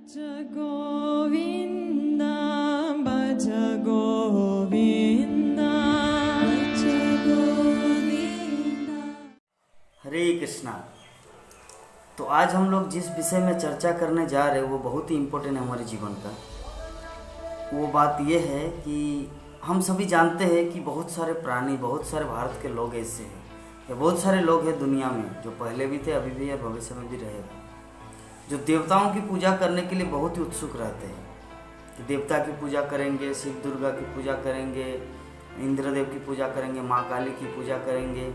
भज गोविंद भज गोविंद भज गोविंद। हरे कृष्णा। तो आज हम लोग जिस विषय में चर्चा करने जा रहे हैं वो बहुत ही इम्पोर्टेंट है हमारे जीवन का। वो बात ये है कि हम सभी जानते हैं कि बहुत सारे प्राणी, बहुत सारे भारत के लोग ऐसे हैं या बहुत सारे लोग हैं दुनिया में जो पहले भी थे, अभी भी और भविष्य में भी रहेगा, जो देवताओं की पूजा करने के लिए बहुत ही उत्सुक रहते हैं कि देवता की पूजा करेंगे, शिव दुर्गा की पूजा करेंगे, इंद्रदेव की पूजा करेंगे, माँ काली की पूजा करेंगे।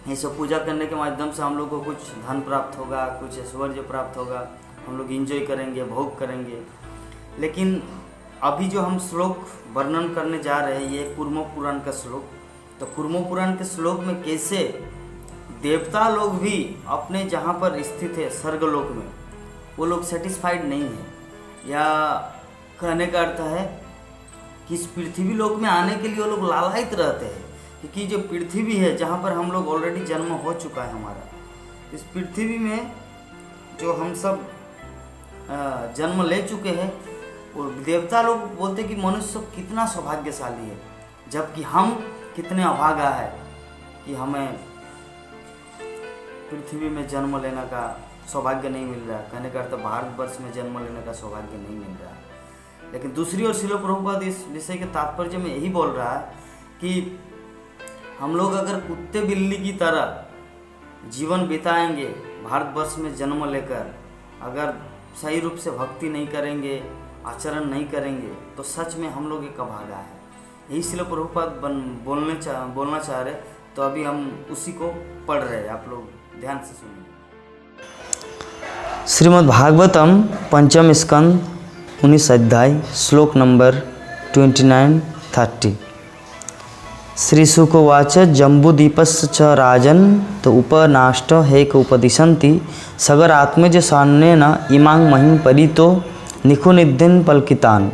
ये सब पूजा करने के माध्यम से हम लोग को कुछ धन प्राप्त होगा, कुछ ऐश्वर्य प्राप्त होगा, हम लोग एंजॉय करेंगे, भोग करेंगे। लेकिन अभी जो हम श्लोक वर्णन करने जा रहे हैं ये कूर्म पुराण का श्लोक। तो कूर्म पुराण के श्लोक में कैसे देवता लोग भी अपने जहाँ पर स्थित है स्वर्गलोक में वो लोग सेटिस्फाइड नहीं है, या कहने का अर्थ है कि इस पृथ्वी लोक में आने के लिए वो लोग लालायित रहते हैं, क्योंकि जो पृथ्वी है जहाँ पर हम लोग ऑलरेडी जन्म हो चुका है हमारा, इस पृथ्वी में जो हम सब जन्म ले चुके हैं, और देवता लोग बोलते कि मनुष्य कितना सौभाग्यशाली है, जबकि हम कितने अभागा है कि हमें पृथ्वी में जन्म लेने का सौभाग्य नहीं मिल रहा। कहने का अर्थ भारतवर्ष में जन्म लेने का सौभाग्य नहीं मिल रहा है। लेकिन दूसरी ओर श्रील प्रभुपाद इस विषय के तात्पर्य में यही बोल रहा है कि हम लोग अगर कुत्ते बिल्ली की तरह जीवन बिताएंगे भारतवर्ष में जन्म लेकर, अगर सही रूप से भक्ति नहीं करेंगे, आचरण नहीं करेंगे, तो सच में हम लोग एक अभागा है। यही श्रील प्रभुपाद बोलना चाह रहे। तो अभी हम उसी को पढ़ रहे हैं, आप लोग ध्यान से सुनिए। श्रीमद् भागवतम पंचम स्कंद 19 अध्याय श्लोक नंबर 29-30। श्री शुकोवाच जम्बूदीपस्य च राजन् तो उपनाष्ट हेक उपदिशन्ति सगर आत्मज सान्येन इमां महिं परितो निखुनिधिन् पल्कितान्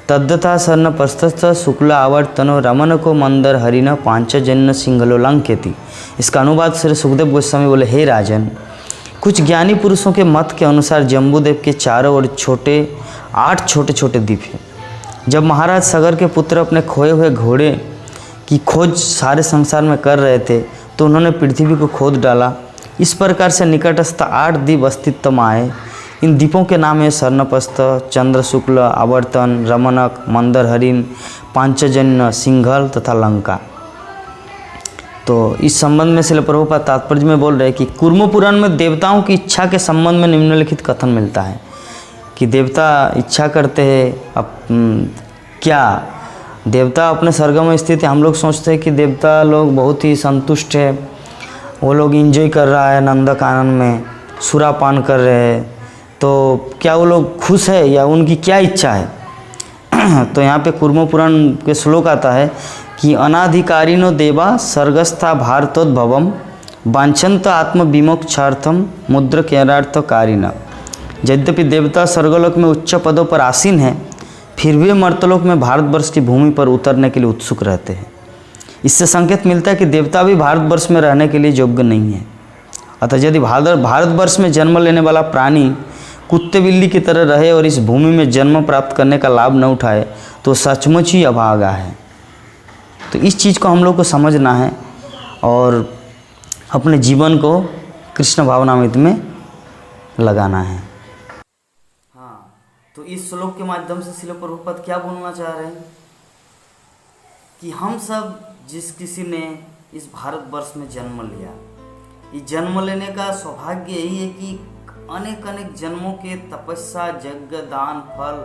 तद्दथा सर्णपस्थस्थ शुक्ल आवर्तनो रमन को मंदर हरिण पांचजन्य सिंहलो लंकेति। इसका अनुवाद श्री सुखदेव गोस्वामी बोले, हे राजन, कुछ ज्ञानी पुरुषों के मत के अनुसार जम्बूदेव के चारों ओर 8 छोटे छोटे द्वीप हैं। जब महाराज सगर के पुत्र अपने खोए हुए घोड़े की खोज सारे संसार में कर रहे थे तो उन्होंने पृथ्वी को खोद डाला। इस प्रकार से निकटस्थ 8 द्वीप अस्तित्व में आए। इन द्वीपों के नाम है सर्णपस्थ, चंद्र शुक्ल, आवर्तन, रमनक, मंदर हरिण, पांचजन्य, सिंघल तथा लंका। तो इस संबंध में श्रील प्रभुपाद तात्पर्य में बोल रहे हैं कि कूर्म पुराण में देवताओं की इच्छा के संबंध में निम्नलिखित कथन मिलता है कि देवता इच्छा करते हैं। अब क्या देवता अपने स्वर्ग में स्थित है? हम लोग सोचते हैं कि देवता लोग बहुत ही संतुष्ट है, वो लोग एंजॉय कर रहा है, नंद कानन में सुरापान कर रहे हैं, तो क्या वो लोग खुश है या उनकी क्या इच्छा है? तो यहाँ पे कूर्म पुराण के श्लोक आता है कि अनाधिकारिणो देवा सर्गस्था भारतोद्भवम वांछन्त आत्मविमोक्षार्थम मुद्र केरार्थकारिण। यद्यपि देवता स्वर्गलोक में उच्च पदों पर आसीन हैं, फिर भी मर्तलोक में भारतवर्ष की भूमि पर उतरने के लिए उत्सुक रहते हैं। इससे संकेत मिलता है कि देवता भी भारतवर्ष में रहने के लिए योग्य नहीं है। अतः यदि भारतवर्ष में जन्म लेने वाला प्राणी कुत्ते बिल्ली की तरह रहे और इस भूमि में जन्म प्राप्त करने का लाभ न उठाए तो सचमुच ही अभागा है। तो इस चीज़ को हम लोग को समझना है और अपने जीवन को कृष्ण भावनामृत में लगाना है। हाँ, तो इस श्लोक के माध्यम से श्रील प्रभुपाद क्या बोलना चाह रहे हैं कि हम सब जिस किसी ने इस भारतवर्ष में जन्म लिया, इस जन्म लेने का सौभाग्य यही है कि अनेक अनेक जन्मों के तपस्या, यज्ञ, दान, फल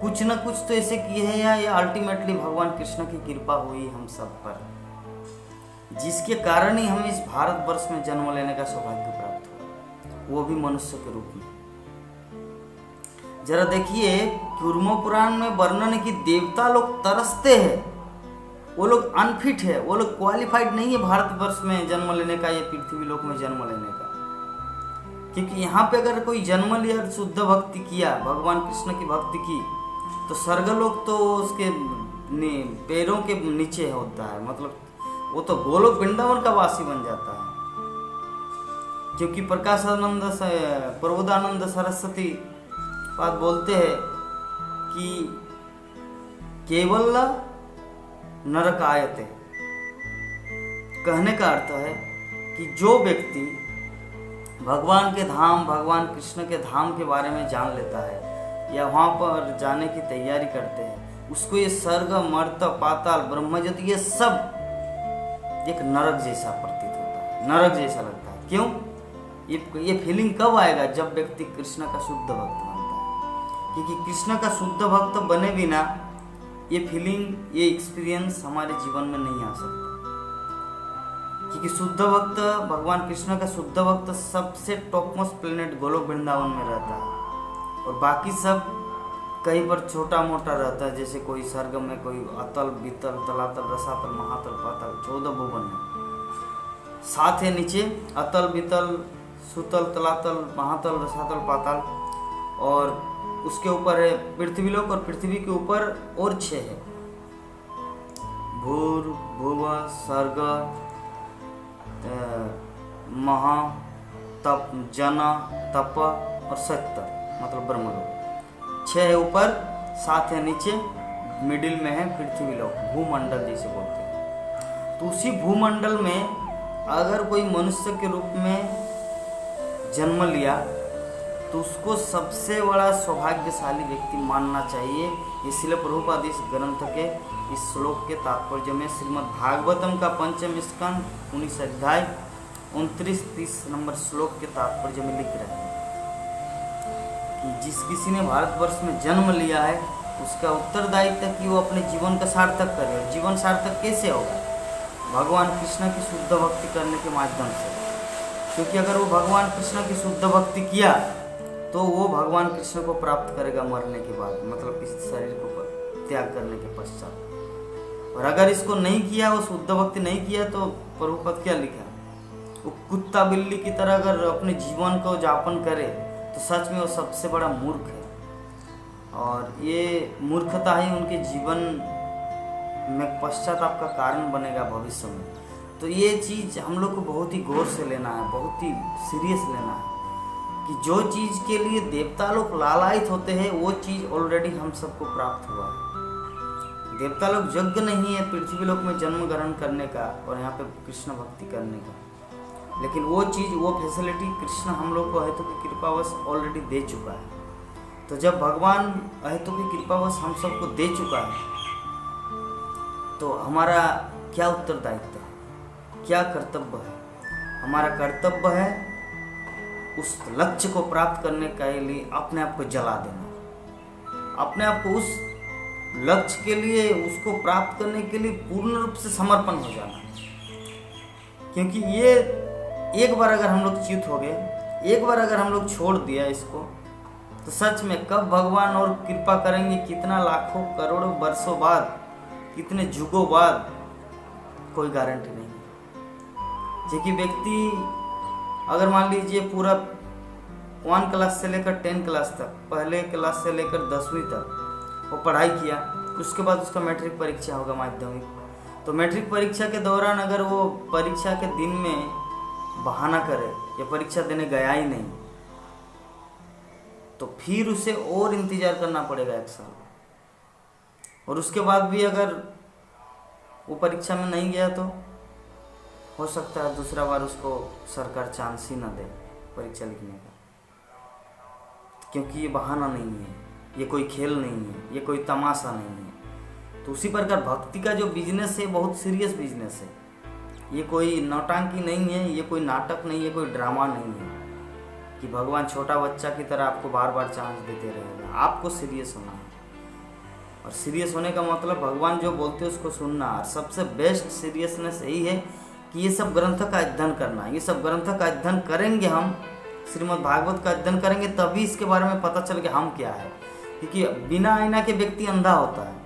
कुछ न कुछ तो ऐसे किए हैं, या ये अल्टीमेटली भगवान कृष्ण की कृपा हुई हम सब पर, जिसके कारण ही हम इस भारतवर्ष में जन्म लेने का सौभाग्य प्राप्त हुआ, वो भी मनुष्य के रूप में। जरा देखिए कूर्म पुराण में वर्णन है कि देवता लोग तरसते हैं, वो लोग अनफिट है, वो लोग क्वालिफाइड नहीं है भारतवर्ष में जन्म लेने का या पृथ्वी लोक में जन्म लेने का। क्योंकि यहाँ पे अगर कोई जन्म लिया, शुद्ध भक्ति किया, भगवान कृष्ण की भक्ति की, तो स्वर्गलोक तो उसके पैरों के नीचे होता है, मतलब वो तो गोलोक वृंदावन का वासी बन जाता है। क्योंकि प्रकाशानंद प्रबोधानंद सरस्वती बात बोलते हैं कि केवल नरकायते, कहने का अर्थ है कि जो व्यक्ति भगवान के धाम, भगवान कृष्ण के धाम के बारे में जान लेता है या वहाँ पर जाने की तैयारी करते हैं, उसको ये स्वर्ग, मर्त, पाताल, ब्रह्मज्योति ये सब एक नरक जैसा प्रतीत होता है, नरक जैसा लगता है। क्यों? ये फीलिंग कब आएगा? जब व्यक्ति कृष्ण का शुद्ध भक्त बनता है। क्योंकि कृष्ण का शुद्ध भक्त बने बिना ये फीलिंग, ये एक्सपीरियंस हमारे जीवन में नहीं आ सकता। क्योंकि शुद्ध भक्त, भगवान कृष्ण का शुद्ध भक्त सबसे top most planet Golok Vrindavan में रहता है और बाकी सब कहीं पर छोटा मोटा रहता है। जैसे कोई स्वर्ग में, कोई अतल, बीतल, तलातल, रसातल, महातल, पातल, 14 भुवन है। साथ है नीचे अतल, बीतल, सुतल, तलातल, महातल, रसातल, पाताल, और उसके ऊपर है पृथ्वीलोक, और पृथ्वी के ऊपर और 6 है, भूर, भुव, सर्ग, महा, तप, जना, तप और सत्य, मतलब ब्रह्मलोक। 6 है ऊपर, 7 है नीचे, मिडिल में है पृथ्वीलोक, भूमंडल जिसे बोलते हैं। तो उसी भूमंडल में अगर कोई मनुष्य के रूप में जन्म लिया तो उसको सबसे बड़ा सौभाग्यशाली व्यक्ति मानना चाहिए। इसलिए प्रभुपाद इस ग्रंथ के इस श्लोक के तात्पर्य में श्रीमद् भागवतम का 5वें स्कंद 19 अध्याय 29-30 नंबर श्लोक के तात्पर्य में लिख रहे हैं कि जिस किसी ने भारतवर्ष में जन्म लिया है उसका उत्तरदायित्व कि वो अपने जीवन का सार्थक करे। और जीवन सार्थक कैसे होगा? भगवान कृष्ण की शुद्ध भक्ति करने के माध्यम से। क्योंकि अगर वो भगवान कृष्ण की शुद्ध भक्ति किया तो वो भगवान कृष्ण को प्राप्त करेगा मरने के बाद, मतलब इस शरीर को त्याग करने के पश्चात। और अगर इसको नहीं किया, वो शुद्ध भक्ति नहीं किया, तो प्रभुपद क्या लिखा, वो कुत्ता बिल्ली की तरह अगर अपने जीवन को यापन करे तो सच में वो सबसे बड़ा मूर्ख है। और ये मूर्खता ही उनके जीवन में पश्चाताप का कारण बनेगा भविष्य में। तो ये चीज़ हम लोग को बहुत ही गौर से लेना है, बहुत ही सीरियस लेना है कि जो चीज़ के लिए देवता लोग लालायित होते हैं वो चीज़ ऑलरेडी हम सबको प्राप्त हुआ है। देवता लोग यज्ञ नहीं है पृथ्वी लोक में जन्म ग्रहण करने का और यहाँ पे कृष्ण भक्ति करने का, लेकिन वो चीज़, वो फैसिलिटी कृष्ण हम लोग को अहेतु की कृपावश ऑलरेडी दे चुका है। तो जब भगवान अहेतु की कृपावश हम सबको दे चुका है तो हमारा क्या उत्तरदायित्व है, क्या कर्तव्य है? हमारा कर्तव्य है उस लक्ष्य को प्राप्त करने के लिए अपने आप को जला देना, अपने आप को उस लक्ष्य के लिए, उसको प्राप्त करने के लिए पूर्ण रूप से समर्पण हो जाना। क्योंकि ये एक बार अगर हम लोग च्युत हो गए, एक बार अगर हम लोग छोड़ दिया इसको, तो सच में कब भगवान और कृपा करेंगे, कितना लाखों करोड़ों वर्षों बाद, कितने जुगों बाद, कोई गारंटी नहीं। क्योंकि व्यक्ति अगर मान लीजिए पूरा 1 क्लास से लेकर 10 क्लास तक, पहले क्लास से लेकर 10वीं तक वो पढ़ाई किया, उसके बाद उसका मैट्रिक परीक्षा होगा, माध्यमिक। तो मैट्रिक परीक्षा के दौरान अगर वो परीक्षा के दिन में बहाना करे या परीक्षा देने गया ही नहीं, तो फिर उसे और इंतजार करना पड़ेगा 1 साल। और उसके बाद भी अगर वो परीक्षा में नहीं गया तो हो सकता है दूसरा बार उसको सरकार चांस ही ना दे परीक्षा लिखने का। क्योंकि ये बहाना नहीं है, ये कोई खेल नहीं है, ये कोई तमाशा नहीं है। तो उसी प्रकार भक्ति का जो बिजनेस है बहुत सीरियस बिजनेस है। ये कोई नौटंकी नहीं है, ये कोई नाटक नहीं है, कोई ड्रामा नहीं है कि भगवान छोटा बच्चा की तरह आपको बार बार चांस देते रहेगा। आपको सीरियस होना है, और सीरियस होने का मतलब भगवान जो बोलते हैं उसको सुनना। और सबसे बेस्ट सीरियसनेस यही है कि ये सब ग्रंथ का अध्ययन करना। ये सब ग्रंथ का अध्ययन करेंगे, हम श्रीमद् भागवत का अध्ययन करेंगे, तभी इसके बारे में पता चल कि हम क्या है। क्योंकि बिना आईना के व्यक्ति अंधा होता है,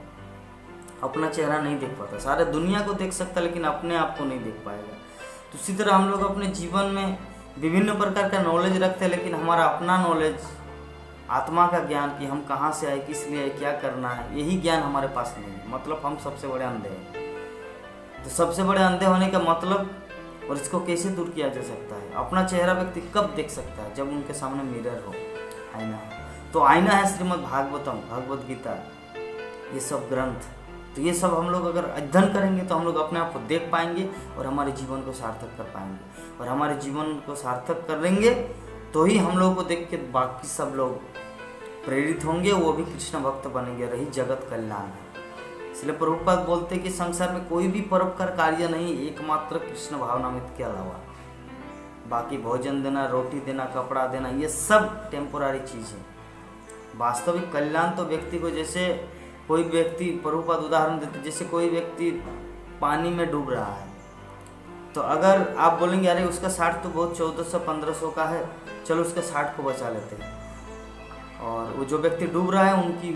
अपना चेहरा नहीं देख पाता। सारे दुनिया को देख सकता लेकिन अपने आप को नहीं देख पाएगा। तो इसी तरह हम लोग अपने जीवन में विभिन्न प्रकार का नॉलेज रखते हैं, लेकिन हमारा अपना नॉलेज, आत्मा का ज्ञान कि हम कहाँ से आए, किस लिए, क्या करना है, यही ज्ञान हमारे पास नहीं है। मतलब हम सबसे बड़े अंधे हैं। तो सबसे बड़े अंधे होने का मतलब, और इसको कैसे दूर किया जा सकता है? अपना चेहरा व्यक्ति कब देख सकता है? जब उनके सामने मिरर हो, आईना हो। तो आईना है श्रीमद् भागवतम, भगवद गीता, ये सब ग्रंथ। तो ये सब हम लोग अगर अध्ययन करेंगे तो हम लोग अपने आप को देख पाएंगे और हमारे जीवन को सार्थक कर पाएंगे। और हमारे जीवन को सार्थक करेंगे तो ही हम लोग को देख के बाकी सब लोग प्रेरित होंगे, वो भी कृष्ण भक्त बनेंगे। रही जगत कल्याण है। इसलिए प्रभुपाद बोलते हैं कि संसार में कोई भी परोपकार कार्य नहीं एकमात्र कृष्ण भावनामृत के अलावा। बाकी भोजन देना, रोटी देना, कपड़ा देना, ये सब टेम्पोरारी चीज़ है। वास्तविक कल्याण तो व्यक्ति को, जैसे कोई व्यक्ति, प्रभुपाद उदाहरण देते, जैसे कोई व्यक्ति पानी में डूब रहा है, तो अगर आप बोलेंगे अरे उसका 60 तो बहुत 1400-1500 का है, चलो उसके 60 को बचा लेते हैं, और वो जो व्यक्ति डूब रहा है उनकी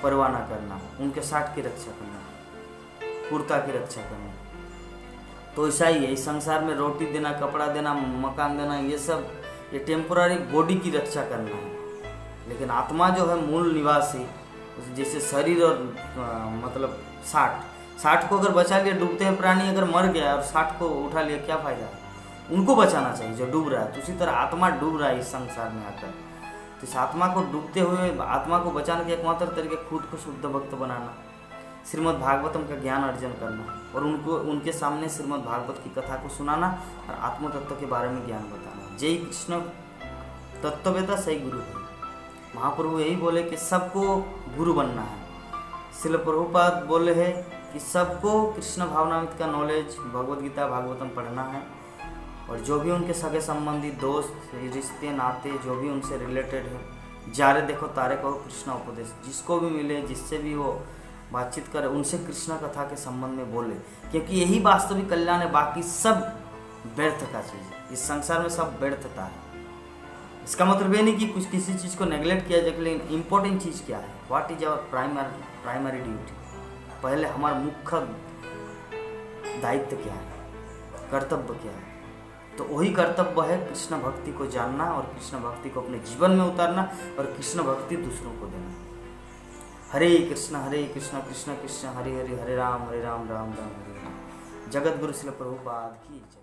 परवाह ना करना, उनके 60 की रक्षा करना, पूर्ता की रक्षा करना। तो ऐसा ही है, इस संसार में रोटी देना, कपड़ा देना, मकान देना, ये सब ये टेम्पोरारी बॉडी की रक्षा करना है। लेकिन आत्मा जो है मूल निवासी, जैसे शरीर और मतलब 60 को अगर बचा लिया, डूबते हैं प्राणी अगर मर गया और 60 को उठा लिया, क्या फायदा है? उनको बचाना चाहिए जो डूब रहा है। तो उसी तरह आत्मा डूब रहा है इस संसार में आकर, तो इस आत्मा को डूबते हुए आत्मा को बचाने के एकमात्र तरीके खुद को शुद्ध भक्त बनाना, श्रीमद् भागवतम का ज्ञान अर्जन करना और उनके सामने श्रीमद् भागवत की कथा को सुनाना और आत्म तत्व के बारे में ज्ञान बताना। जय कृष्ण तत्ववेता सही गुरु है। महाप्रभु यही बोले कि सबको गुरु बनना है। श्रील प्रभुपाद बोले हैं कि सबको कृष्ण भावनामृत का नॉलेज, भगवद गीता, भागवतम पढ़ना है, और जो भी उनके सगे संबंधी, दोस्त, रिश्ते, नाते, जो भी उनसे रिलेटेड है, जारे देखो तारे कहो कृष्ण उपदेश, जिसको भी मिले, जिससे भी वो बातचीत करे, उनसे कृष्ण कथा के संबंध में बोले, क्योंकि यही वास्तविक कल्याण है। बाकी सब व्यर्थ का चीज़ है, इस संसार में सब व्यर्थता है। इसका मतलब ये नहीं कि कुछ किसी चीज़ को नेगलेक्ट किया जाए, लेकिन इम्पोर्टेंट चीज़ क्या है, what is our primary duty, पहले हमारा मुख्य दायित्व क्या है, कर्तव्य क्या है। तो वही कर्तव्य है कृष्ण भक्ति को जानना और कृष्ण भक्ति को अपने जीवन में उतारना और कृष्ण भक्ति दूसरों को देना। हरे कृष्ण कृष्ण कृष्ण हरे हरे, हरे राम राम राम हरे राम। जगत गुरु श्रील प्रभुपाद की जय।